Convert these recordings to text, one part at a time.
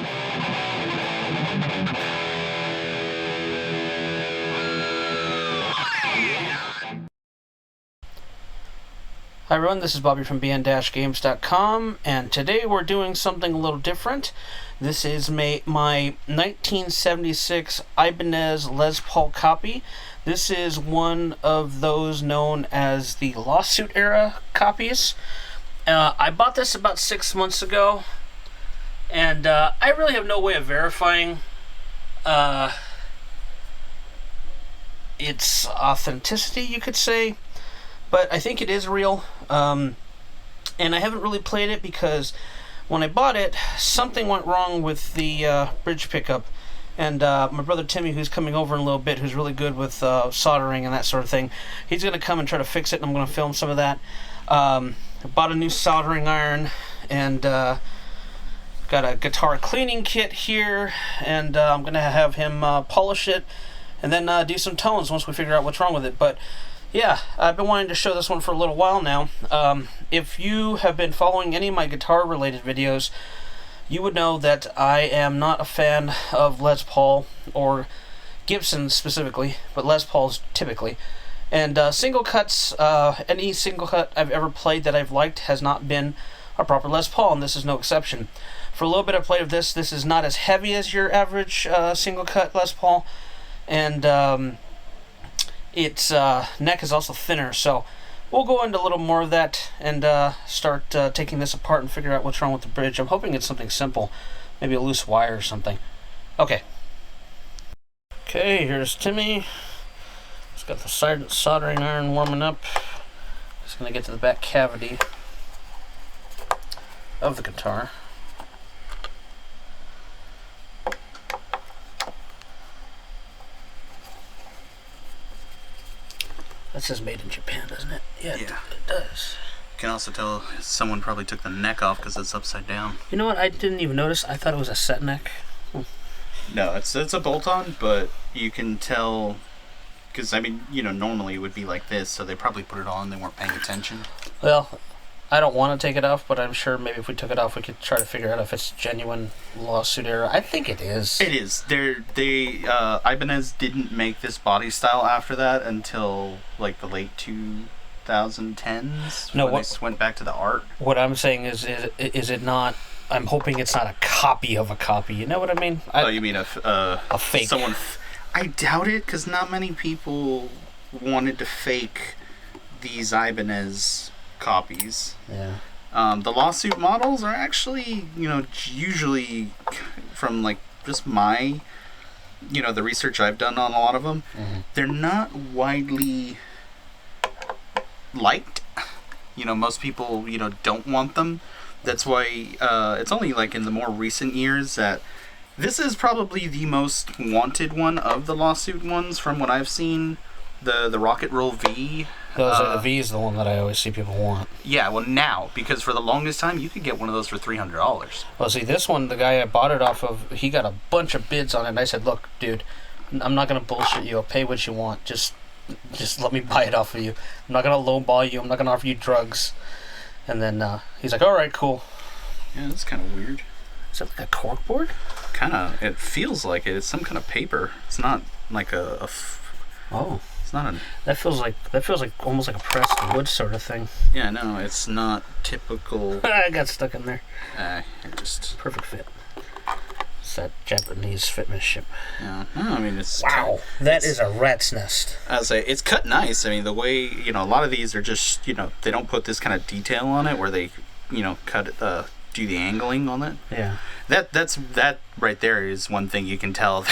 Hi everyone, this is Bobby from bn-games.com, and today we're doing something a little different. This is my 1976 Ibanez Les Paul copy. This is one of those known as the lawsuit era copies. I bought this about 6 months ago, and I really have no way of verifying its authenticity, you could say. But I think it is real, and I haven't really played it because when I bought it, something went wrong with the bridge pickup, and my brother Timmy, who's coming over in a little bit, who's really good with soldering and that sort of thing, he's going to come and try to fix it, and I'm going to film some of that. I bought a new soldering iron, and got a guitar cleaning kit here, and I'm going to have him polish it, and then do some tones once we figure out what's wrong with it. But yeah, I've been wanting to show this one for a little while now. If you have been following any of my guitar-related videos, you would know that I am not a fan of Les Paul, or Gibson specifically, but Les Pauls typically. And single cuts, any single cut I've ever played that I've liked has not been a proper Les Paul, and this is no exception. For a little bit I played of this is not as heavy as your average single cut Les Paul, and its neck is also thinner, so we'll go into a little more of that and start taking this apart and figure out what's wrong with the bridge. I'm hoping it's something simple, maybe a loose wire or something. Okay, here's Timmy. He's got the soldering iron warming up. He's going to get to the back cavity of the guitar. That says made in Japan, doesn't it? Yeah, it does. You can also tell someone probably took the neck off because it's upside down. You know what? I didn't even notice. I thought it was a set neck. No, it's a bolt-on, but you can tell because, I mean, you know, normally it would be like this, so they probably put it on. They weren't paying attention. Well, I don't want to take it off, but I'm sure maybe if we took it off, we could try to figure out if it's genuine lawsuit era. I think it is. It is. Ibanez didn't make this body style after that until like the late 2010s. No, when they went back to the art. What I'm saying is it not? I'm hoping it's not a copy of a copy. You know what I mean? You mean a fake? I doubt it, because not many people wanted to fake these Ibanez copies. Yeah. The lawsuit models are actually, you know, usually from like just my, you know, the research I've done on a lot of them, they're not widely liked. You know, most people, you know, don't want them. That's why it's only like in the more recent years that this is probably the most wanted one of the lawsuit ones from what I've seen. The Rocket Roll V. The V is the one that I always see people want. Yeah, well now, because for the longest time you could get one of those for $300. Well, see, this one, the guy I bought it off of, he got a bunch of bids on it, and I said, look, dude, I'm not going to bullshit you. I'll pay what you want. Just let me buy it off of you. I'm not going to lowball you. I'm not going to offer you drugs. And then he's like, all right, cool. Yeah, that's kind of weird. Is that like a corkboard? Kind of. It feels like it. It's some kind of paper. It's not like Oh. Not that feels like almost like a pressed wood sort of thing. Yeah, no, it's not typical. I got stuck in there. It just perfect fit. It's that Japanese fitmanship. Yeah, no, I mean it's that is a rat's nest. I would say it's cut nice. I mean the way, you know, a lot of these are just, you know, they don't put this kind of detail on it where they, you know, do the angling on it. Yeah. That right there is one thing you can tell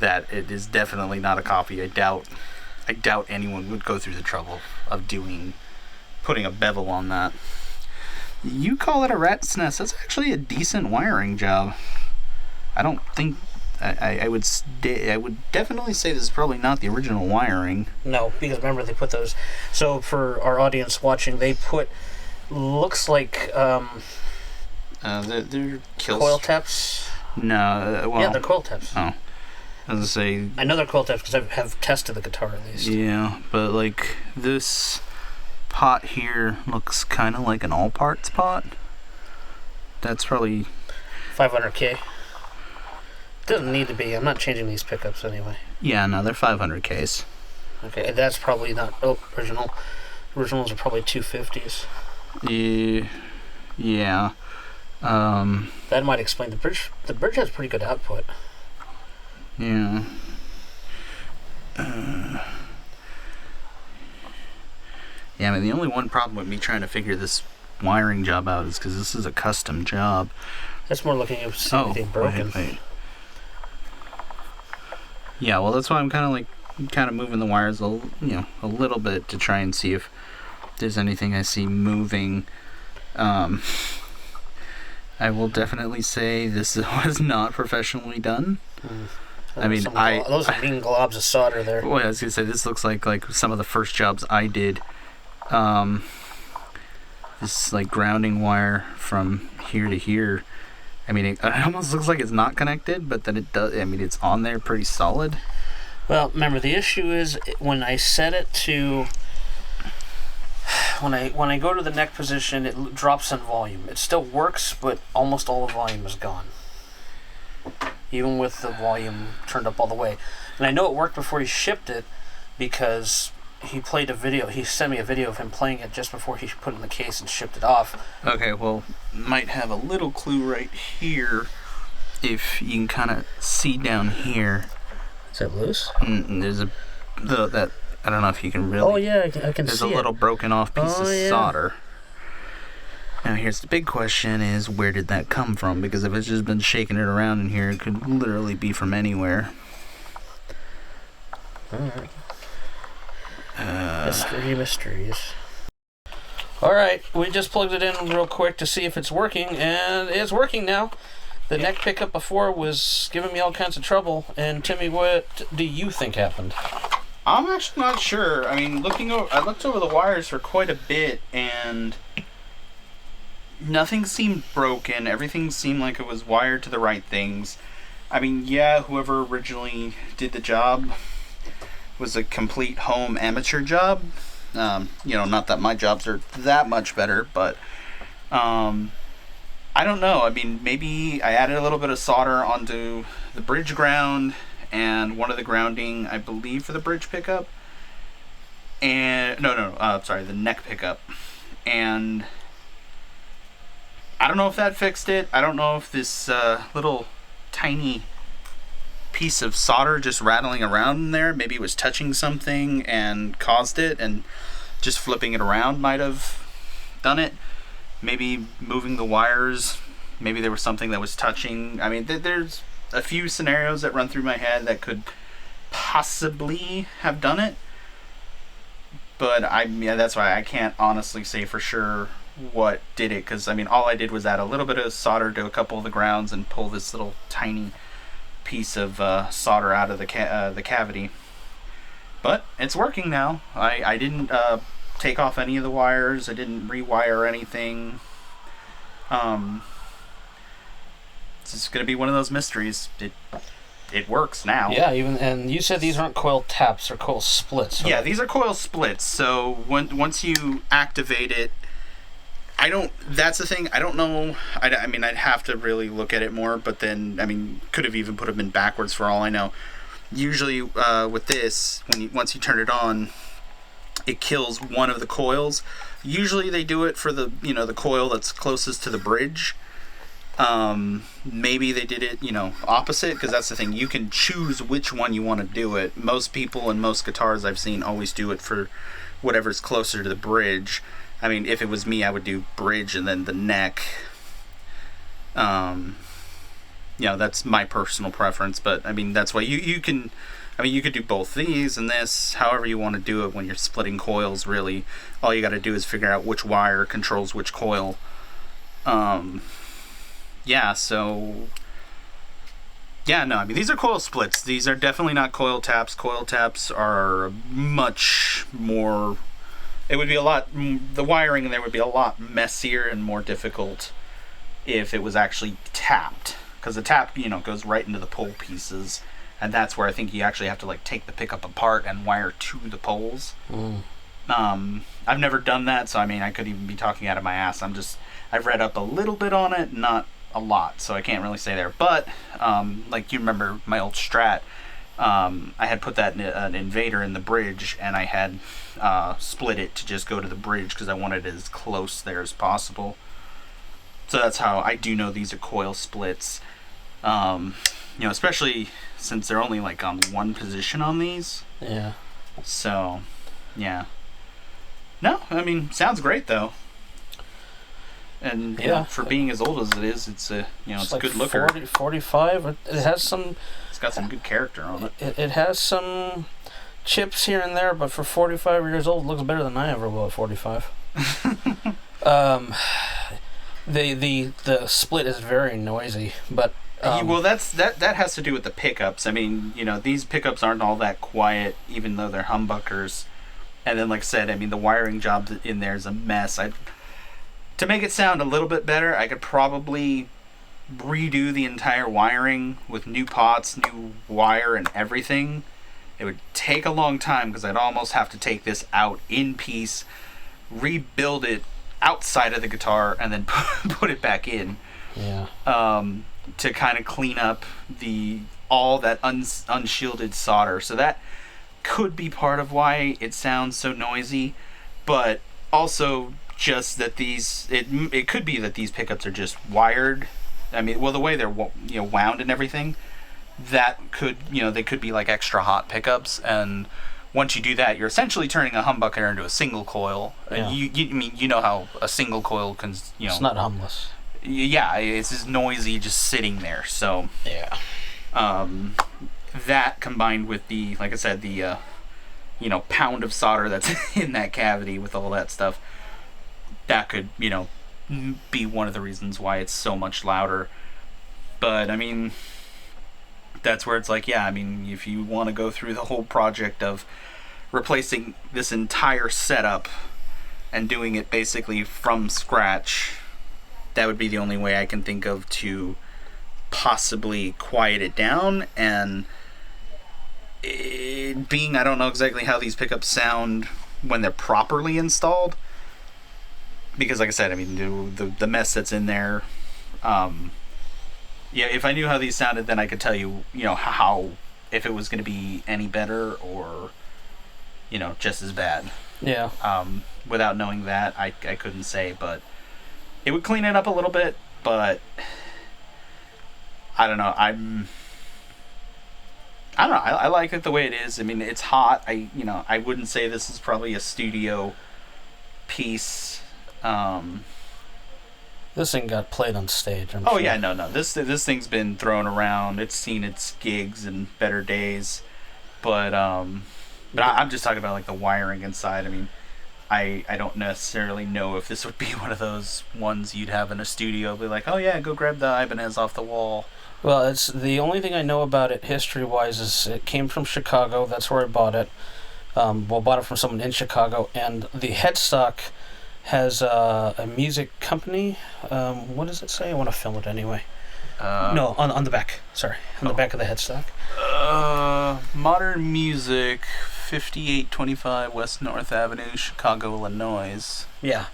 that it is definitely not a copy. I doubt anyone would go through the trouble of putting a bevel on that. You call it a rat's nest. That's actually a decent wiring job. I don't think I would definitely say this is probably not the original wiring. No, because remember they put those. So for our audience watching, they put looks like they're coil taps. No, well, yeah, they're coil taps. Oh, I was gonna say. I know they're coil taps because I have tested the guitar at least. Yeah, but like this pot here looks kind of like an all parts pot. That's probably 500K. Doesn't need to be. I'm not changing these pickups anyway. Yeah, no, they're 500Ks. Okay, that's probably not original. Originals are probably 250s. Yeah. That might explain the bridge. The bridge has pretty good output. Yeah. Yeah, I mean, the only one problem with me trying to figure this wiring job out is because this is a custom job. That's more looking at see anything broken. Wait. Yeah, well, that's why I'm kind of moving the wires a little bit to try and see if there's anything I see moving. I will definitely say this was not professionally done. I mean, those are mean globs of solder there. Well, I was gonna say this looks like some of the first jobs I did. This like grounding wire from here to here. I mean, it almost looks like it's not connected, but then it does. I mean, it's on there pretty solid. Well, remember the issue is when I set it to when I go to the neck position, it drops in volume. It still works, but almost all the volume is gone, even with the volume turned up all the way. And I know it worked before he shipped it because he played a video. He sent me a video of him playing it just before he put it in the case and shipped it off. Okay, well, might have a little clue right here if you can kind of see down here. Is that loose? There's that I don't know if you can really. Oh yeah, I can there's see it. There's a little broken off piece of solder. Now here's the big question: is where did that come from? Because if it's just been shaking it around in here, it could literally be from anywhere. All right. Mysteries. All right, we just plugged it in real quick to see if it's working, and it's working now. The neck pickup before was giving me all kinds of trouble. And Timmy, what do you think happened? I'm actually not sure. I mean, I looked over the wires for quite a bit, and nothing seemed broken. Everything seemed like it was wired to the right things. I mean, yeah, whoever originally did the job was a complete home amateur job. Not that my jobs are that much better, but I don't know. I mean, maybe I added a little bit of solder onto the bridge ground and one of the grounding, I believe, for the bridge pickup. And the neck pickup. And I don't know if that fixed it. I don't know if this little tiny piece of solder just rattling around in there, maybe it was touching something and caused it, and just flipping it around might have done it. Maybe moving the wires, maybe there was something that was touching. I mean, there's a few scenarios that run through my head that could possibly have done it, but that's why I can't honestly say for sure what did it, because I mean, all I did was add a little bit of solder to a couple of the grounds and pull this little tiny piece of solder out of the cavity. But it's working now. I didn't take off any of the wires. I didn't rewire anything. It's just gonna be one of those mysteries. It works now. Yeah, and you said these aren't coil taps or coil splits. Right? Yeah, these are coil splits. So once you activate it, that's the thing. I don't know. I mean, I'd have to really look at it more, but then, I mean, could have even put them in backwards for all I know. Usually, with this, once you turn it on, it kills one of the coils. Usually they do it for the coil that's closest to the bridge. Maybe they did it, opposite, because that's the thing. You can choose which one you want to do it. Most people and most guitars I've seen always do it for whatever's closer to the bridge. I mean, if it was me, I would do bridge and then the neck. That's my personal preference, but I mean, that's why you can, I mean, you could do both these and this, however you want to do it when you're splitting coils, really. All you got to do is figure out which wire controls which coil. I mean, these are coil splits. These are definitely not coil taps. Coil taps are much more, the wiring in there would be a lot messier and more difficult if it was actually tapped, because the tap goes right into the pole pieces, and that's where I think you actually have to take the pickup apart and wire to the poles. I've never done that, so I mean, I could even be talking out of my ass. I've read up a little bit on it, not a lot, so I can't really say there. But like you remember my old Strat, I had put that in an invader in the bridge, and I had split it to just go to the bridge because I wanted it as close there as possible. So that's how I do know these are coil splits. Especially since they're only like on one position on these. Yeah. So, yeah. No, I mean, sounds great though. And for being as old as it is, it's a it's like a good looker. 45. It has some. It's got some good character on it. It has some chips here and there, but for 45 years old, it looks better than I ever will at 45. The split is very noisy, but well, that has to do with the pickups. I mean, these pickups aren't all that quiet, even though they're humbuckers. And then, like I said, I mean, the wiring job in there is a mess. To make it sound a little bit better, I could probably redo the entire wiring with new pots, new wire, and everything. It would take a long time because I'd almost have to take this out in piece, rebuild it outside of the guitar, and then put it back in. Yeah. To kind of clean up all that unshielded solder. So that could be part of why it sounds so noisy, but also just that it could be that these pickups are just wired. I mean, well, the way they're wound and everything, that could they could be like extra hot pickups, and once you do that, you're essentially turning a humbucker into a single coil. Yeah. You know how a single coil can it's not humless. Yeah, it's just noisy just sitting there. So yeah, that combined with like I said, the pound of solder that's in that cavity with all that stuff, that could be one of the reasons why it's so much louder. But I mean, that's where it's like, yeah, I mean, if you want to go through the whole project of replacing this entire setup and doing it basically from scratch, that would be the only way I can think of to possibly quiet it down. And I don't know exactly how these pickups sound when they're properly installed, because like I said, I mean, the mess that's in there, if I knew how these sounded, then I could tell you, how, if it was going to be any better or, just as bad. Yeah. Without knowing that, I couldn't say, but it would clean it up a little bit, but I don't know. I don't know. I like it the way it is. I mean, it's hot. I wouldn't say this is probably a studio piece. This thing got played on stage. I'm sure. Yeah, no. This thing's been thrown around. It's seen its gigs and better days, but I'm just talking about like the wiring inside. I mean, I don't necessarily know if this would be one of those ones you'd have in a studio. Be like, oh yeah, go grab the Ibanez off the wall. Well, it's the only thing I know about it history-wise is it came from Chicago. That's where I bought it. Bought it from someone in Chicago, and the headstock has a music company. What does it say? I want to film it anyway. No, on the back. Sorry, on the back of the headstock. Modern Music, 5825 West North Avenue, Chicago, Illinois. Yeah.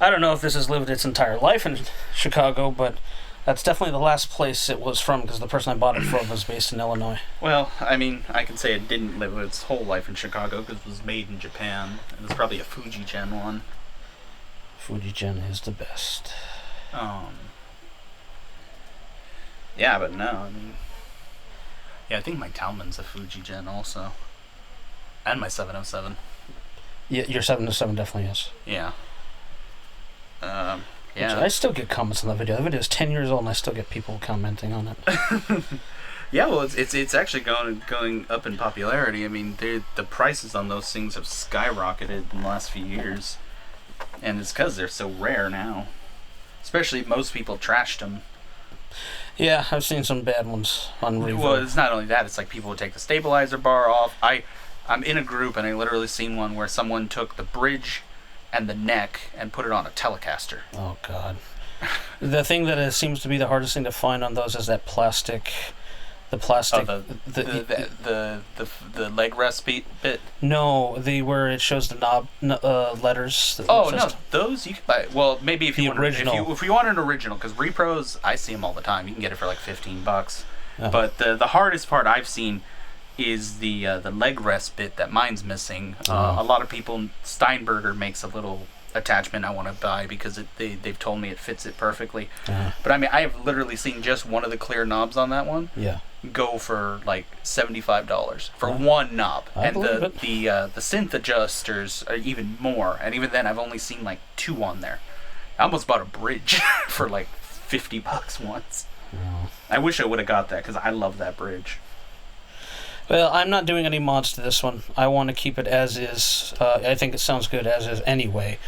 I don't know if this has lived its entire life in Chicago, but that's definitely the last place it was from, because the person I bought it from was based in Illinois. Well, I mean, I can say it didn't live its whole life in Chicago because it was made in Japan. It was probably a Fujigen one. Fujigen is the best. Yeah, but no, I mean... Yeah, I think my Talman's a Fujigen also. And my 707. Yeah, your 707 definitely is. Yeah. Yeah. I still get comments on that video. The video is 10 years old and I still get people commenting on it. Yeah, well, it's actually going up in popularity. I mean, the prices on those things have skyrocketed in the last few years. And it's because they're so rare now. Especially most people trashed them. Yeah, I've seen some bad ones on Reverb. Well, it's not only that. It's like people would take the stabilizer bar off. I'm in a group and I literally seen one where someone took the bridge and the neck and put it on a Telecaster. Oh, God. The thing that seems to be the hardest thing to find on those is that plastic The plastic. Oh, the leg rest bit. No, where it shows the knob letters. Oh no, those you can buy. Well, maybe if The you want original. if you want an original, because repros I see them all the time. You can get it for like $15. Uh-huh. But the hardest part I've seen is the leg rest bit that mine's missing. A lot of people, Steinberger makes a little attachment I want to buy because they've told me it fits it perfectly. Uh-huh. But I mean, I have literally seen just one of the clear knobs on that one go for like $75 for one knob. And the synth adjusters are even more. And even then, I've only seen like 2 on there. I almost bought a bridge for like $50 once. I wish I would have got that because I love that bridge. Well, I'm not doing any mods to this one. I want to keep it as is. I think it sounds good as is anyway.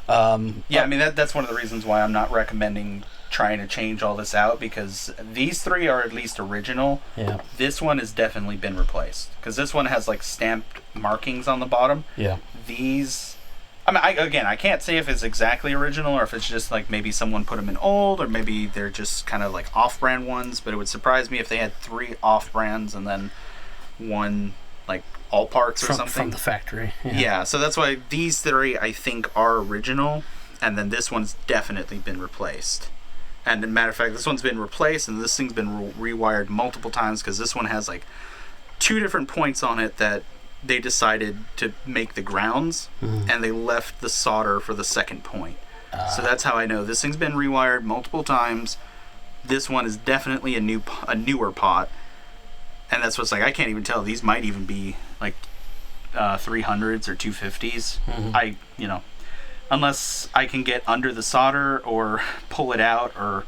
I mean, that's one of the reasons why I'm not recommending trying to change all this out, because these 3 are at least original. Yeah. This one has definitely been replaced because this one has like stamped markings on the bottom. Yeah. These, I mean, I can't say if it's exactly original or if it's just like maybe someone put them in old, or maybe they're just kind of like off-brand ones. But it would surprise me if they had 3 off-brands and then one like all parts or something from the factory. Yeah, so that's why these 3 I think are original, and then this one's definitely been replaced. And as a matter of fact, this one's been replaced, and this thing's been rewired multiple times because this one has like 2 different points on it that they decided to make the grounds, and they left the solder for the second point. So that's how I know this thing's been rewired multiple times. This one is definitely a newer pot. And that's what's like, I can't even tell. These might even be like 300s or 250s. Unless I can get under the solder or pull it out or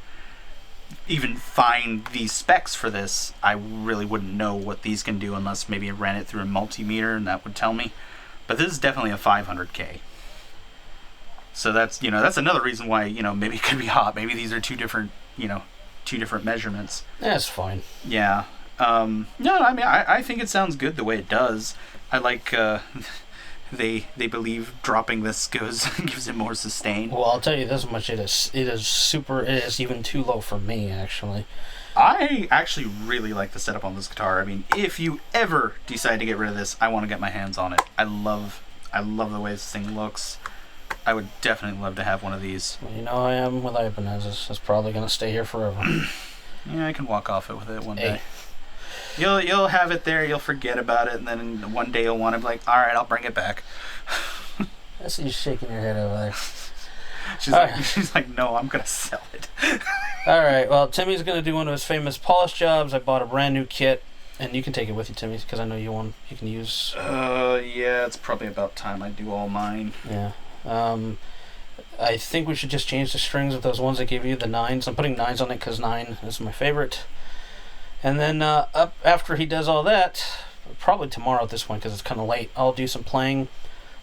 even find these specs for this, I really wouldn't know what these can do unless maybe I ran it through a multimeter and that would tell me. But this is definitely a 500K. So that's another reason why, maybe it could be hot. Maybe these are two different measurements. That's fine. Yeah. No, I mean, I think it sounds good the way it does. I like they believe dropping this gives it more sustain. Well, I'll tell you this much: it is even too low for me, actually. I actually really like the setup on this guitar. I mean, if you ever decide to get rid of this, I want to get my hands on it. I love the way this thing looks. I would definitely love to have one of these. Well, I am with Ibanez. It's probably gonna stay here forever. Yeah, I can walk off it with it one day. You'll have it there, you'll forget about it, and then one day you'll want to be like, all right, I'll bring it back. I see you shaking your head over there. She's like, no, I'm going to sell it. All right, well, Timmy's going to do one of his famous polish jobs. I bought a brand new kit, and you can take it with you, Timmy, because I know you can use... yeah, it's probably about time I do all mine. Yeah. I think we should just change the strings of those ones I gave you, the 9s. I'm putting 9s on it because 9 is my favorite. And then up after he does all that, probably tomorrow at this point because it's kind of late, I'll do some playing.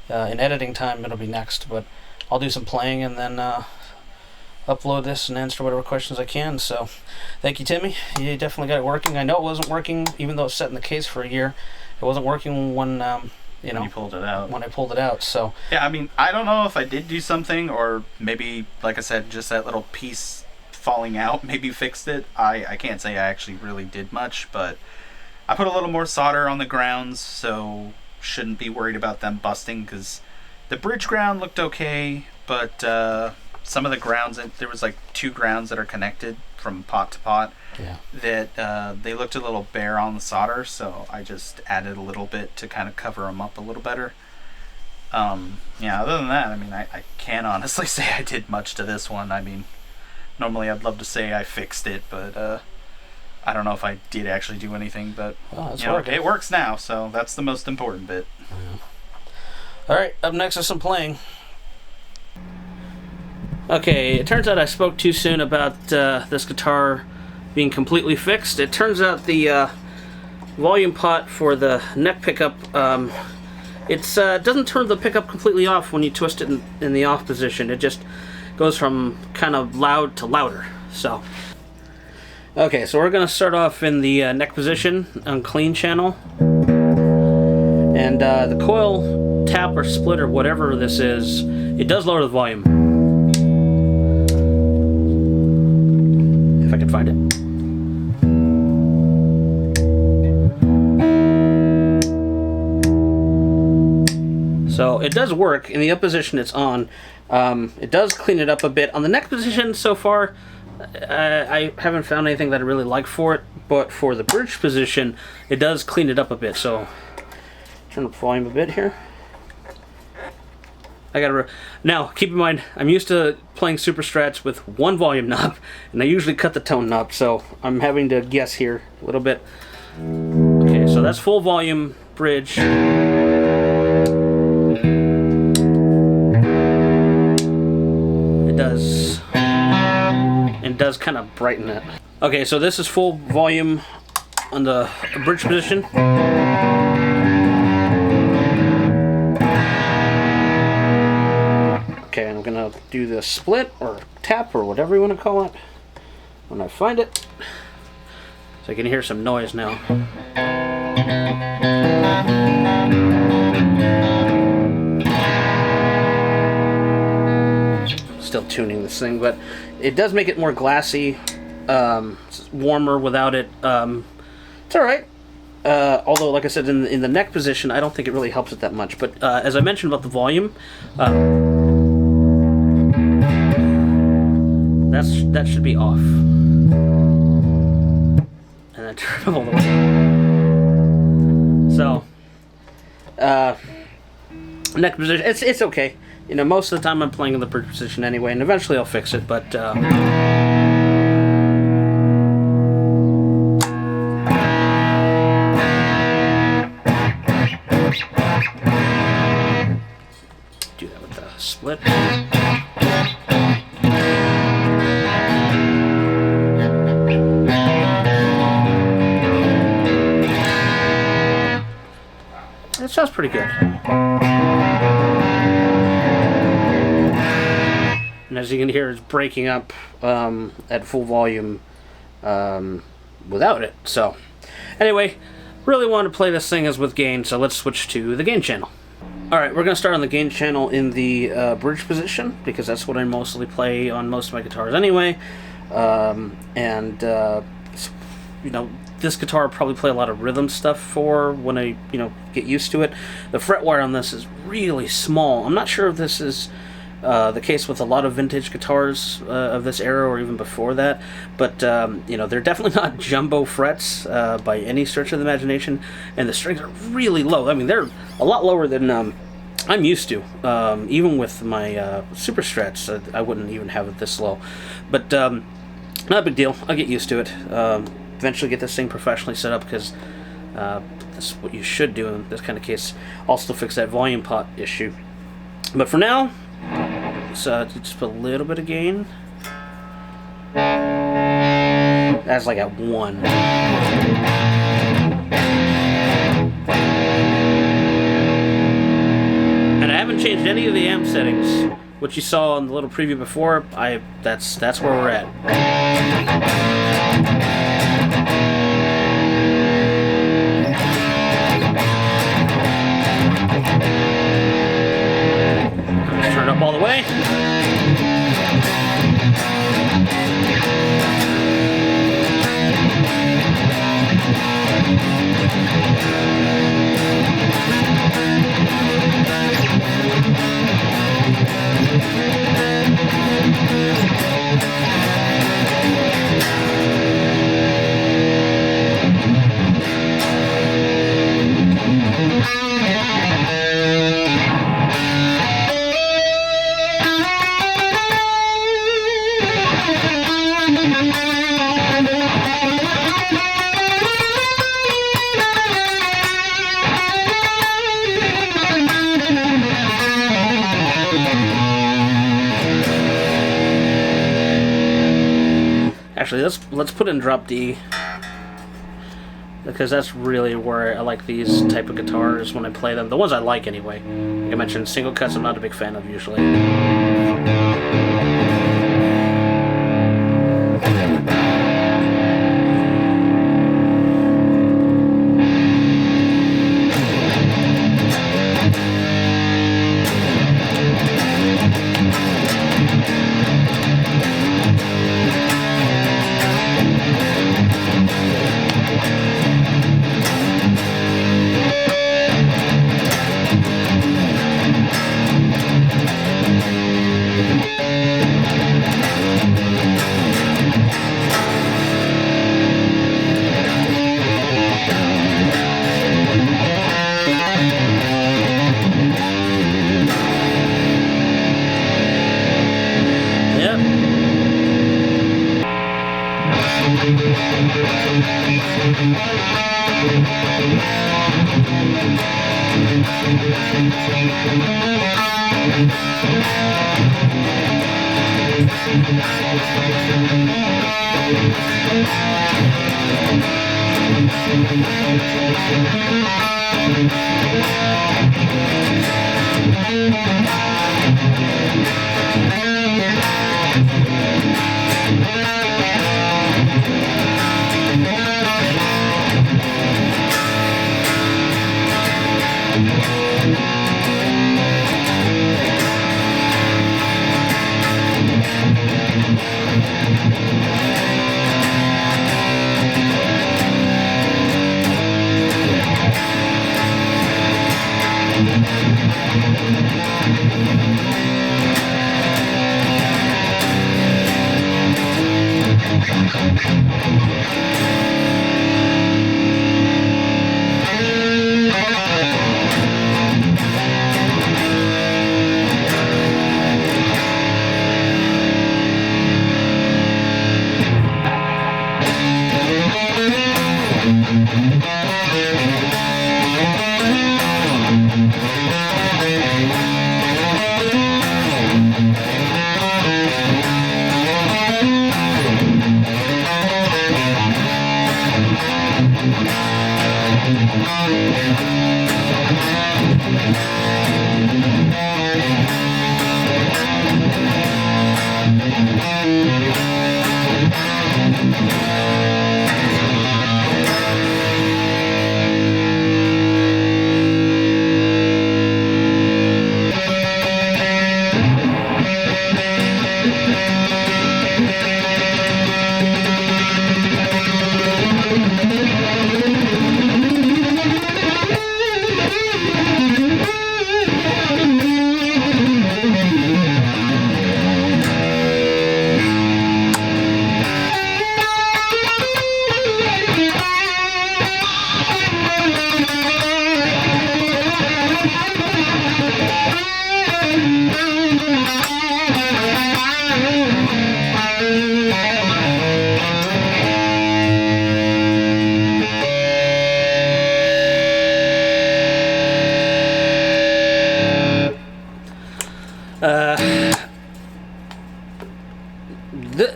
In editing time, it'll be next, but I'll do some playing and then upload this and answer whatever questions I can. So thank you, Timmy. You definitely got it working. I know it wasn't working, even though it's set in the case for a year. It wasn't working when when you pulled it out. When I pulled it out, so yeah. I mean, I don't know if I did do something, or maybe, like I said, just that little piece falling out maybe fixed it. I can't say I actually really did much, but I put a little more solder on the grounds, so shouldn't be worried about them busting, because the bridge ground looked okay, but some of the grounds, there was like 2 grounds that are connected from pot to pot, that they looked a little bare on the solder, so I just added a little bit to kind of cover them up a little better. Other than that, I mean, I can't honestly say I did much to this one. I mean, normally I'd love to say I fixed it, but I don't know if I did actually do anything, but it works now, so that's the most important bit. Alright, up next is some playing. Okay, it turns out I spoke too soon about this guitar being completely fixed. It turns out the volume pot for the neck pickup, it doesn't turn the pickup completely off when you twist it in the off position. It just goes from kind of loud to louder. So, okay, so we're going to start off in the neck position on clean channel. And the coil tap or split or whatever this is, it does lower the volume. If I can find it. So it does work in the up position it's on. It does clean it up a bit. On the neck position so far, I haven't found anything that I really like for it, but for the bridge position, it does clean it up a bit. So turn up the volume a bit here. Now, keep in mind, I'm used to playing Super Strats with one volume knob, and I usually cut the tone knob, so I'm having to guess here a little bit. Okay, so that's full volume bridge. It does kind of brighten it. Okay, so this is full volume on the bridge position. Okay, I'm gonna do the split or tap or whatever you want to call it when I find it. So I can hear some noise now. Still tuning this thing, but it does make it more glassy, it's warmer without it. It's alright. Although, like I said, in the neck position, I don't think it really helps it that much. But as I mentioned about the volume, that should be off. And then turn it all the way. So, neck position, it's okay. You know, most of the time I'm playing in the bridge position anyway, and eventually I'll fix it, but... do that with the split. That sounds pretty good. And as you can hear, it's breaking up at full volume without it. So, anyway, really want to play this thing as with gain, so let's switch to the gain channel. Alright, we're going to start on the gain channel in the bridge position, because that's what I mostly play on most of my guitars anyway. You know, this guitar I'll probably play a lot of rhythm stuff for when I, you know, get used to it. The fret wire on this is really small. I'm not sure if this is the case with a lot of vintage guitars of this era or even before that, but you know, they're definitely not jumbo frets by any stretch of the imagination, and the strings are really low. I mean, they're a lot lower than I'm used to. Even with my Super Strats, I wouldn't even have it this low, but not a big deal. I'll get used to it. Eventually get this thing professionally set up, because that's what you should do in this kind of case. Also fix that volume pot issue. But for now, so just put a little bit of gain. That's like at 1. And I haven't changed any of the amp settings. What you saw in the little preview before, that's where we're at. Turn it up all the way. Actually, let's put in drop D, because that's really where I like these type of guitars when I play them. The ones I like anyway. Like I mentioned, single cuts I'm not a big fan of usually.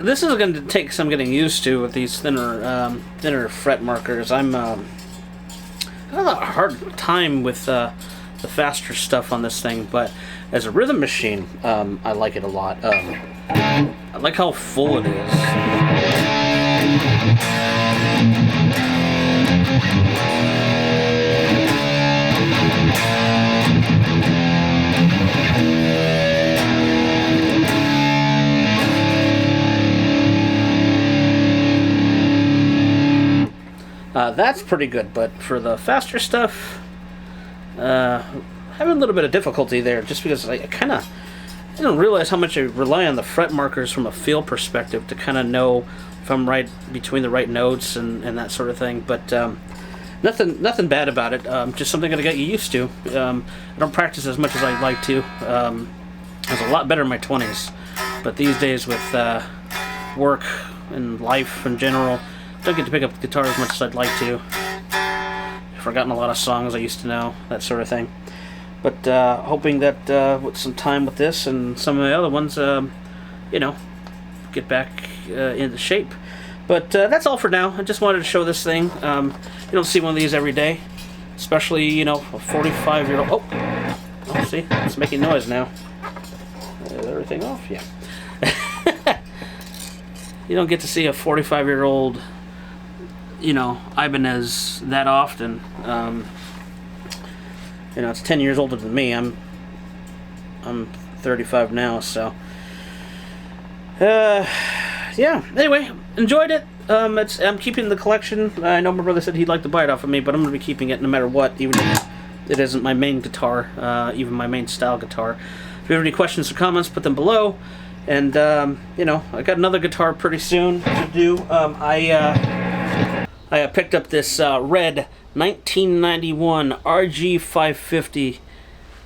This is going to take some getting used to with these thinner fret markers. I have a hard time with the faster stuff on this thing, but as a rhythm machine, I like it a lot. I like how full it is. That's pretty good, but for the faster stuff, having a little bit of difficulty there, just because I didn't realize how much I rely on the fret markers from a feel perspective to kind of know if I'm right between the right notes and that sort of thing. But nothing bad about it. Just something I got you used to. I don't practice as much as I'd like to. I was a lot better in my 20s, but these days with work and life in general, don't get to pick up the guitar as much as I'd like to. I've forgotten a lot of songs I used to know, that sort of thing. But hoping that with some time with this and some of the other ones, get back into shape. But that's all for now. I just wanted to show this thing. You don't see one of these every day, especially, a 45-year-old. Oh, see, it's making noise now. Is everything off? Yeah. You don't get to see a 45-year-old, Ibanez that often. It's 10 years older than me. I'm 35 now, so yeah. Anyway, enjoyed it. I'm keeping the collection. I know my brother said he'd like to buy it off of me, but I'm going to be keeping it no matter what, even if it isn't my main guitar, even my main style guitar. If you have any questions or comments, put them below. And I got another guitar pretty soon to do. I picked up this red 1991 RG550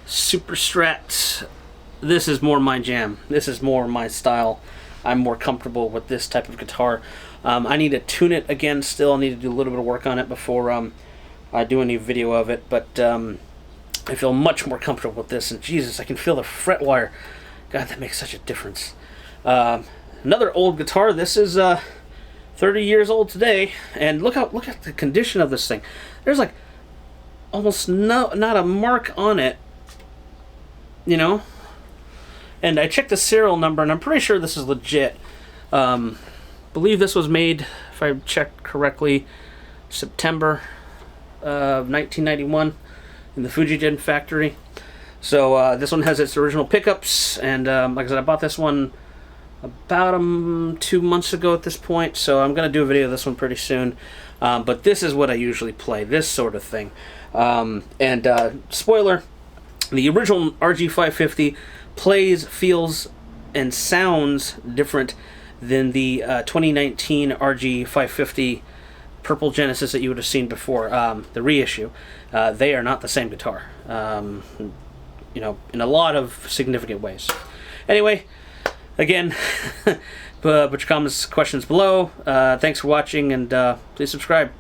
Super Strat. This is more my jam. This is more my style. I'm more comfortable with this type of guitar. I need to tune it again still. I need to do a little bit of work on it before I do any video of it. But I feel much more comfortable with this. And Jesus, I can feel the fret wire. God, that makes such a difference. Another old guitar. This is 30 years old today. And look at the condition of this thing. There's like almost not a mark on it. You know? And I checked the serial number, and I'm pretty sure this is legit. Believe this was made, if I checked correctly, September of 1991 in the Fujijin factory. So this one has its original pickups, and like I said, I bought this one about 2 months ago at this point, so I'm going to do a video of this one pretty soon. But this is what I usually play, this sort of thing. Spoiler, the original RG550 plays, feels, and sounds different than the 2019 RG550 Purple Genesis that you would have seen before, the reissue. They are not the same guitar, you know, in a lot of significant ways. Anyway, again, put your comments, questions below. Thanks for watching, and please subscribe.